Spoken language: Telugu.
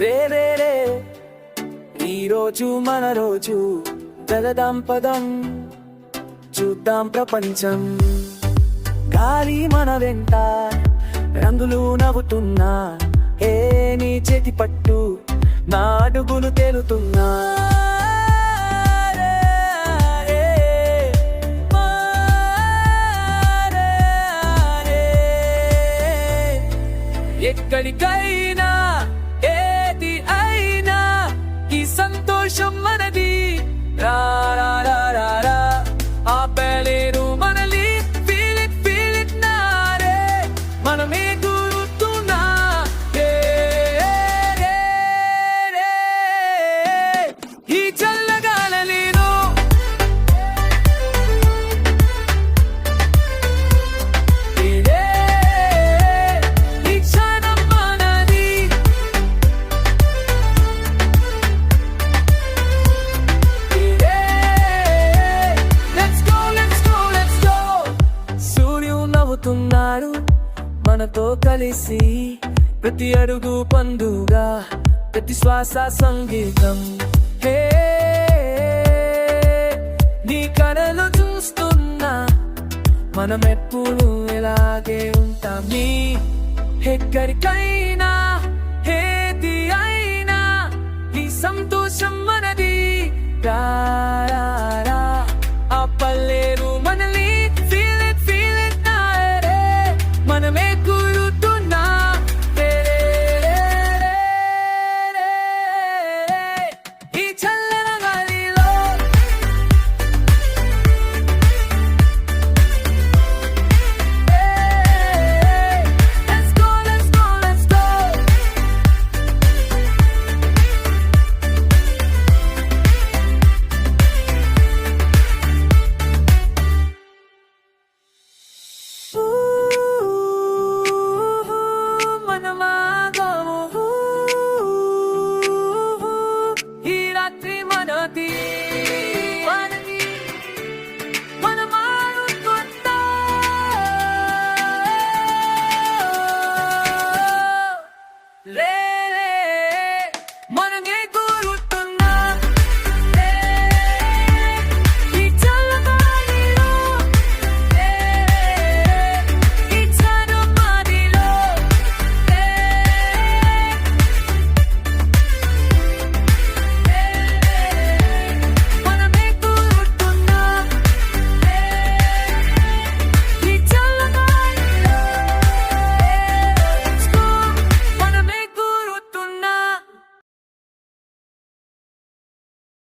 రే రే రే ఈరోజు మన రోజు వెళదాం పదం చూద్దాం ప్రపంచం గాలి మన వెంట రంగులు నవ్వుతున్నా ఏ నీ చేతి పట్టు నా అడుగులు తేలుతున్నా ఎక్కడికైనా ఏది అయినా ఈ సంతోషం మనది రా రా రా రా రా ఆపలేరు మనల్ని ఫీల్ ఇట్ నారే మనమే గురుతున్నా ఈ చల్లగాలలో నవ్వుతున్నాడు మనతో కలిసి ప్రతి అడుగు పండుగ ప్రతి శ్వాస సంగీతం హే నీ కళలు చూస్తున్నా మనం ఎప్పుడు ఇలాగే ఉంటాం నీ ఎక్కడికైనా ఏది అయినా ఈ సంతోషం మనది రా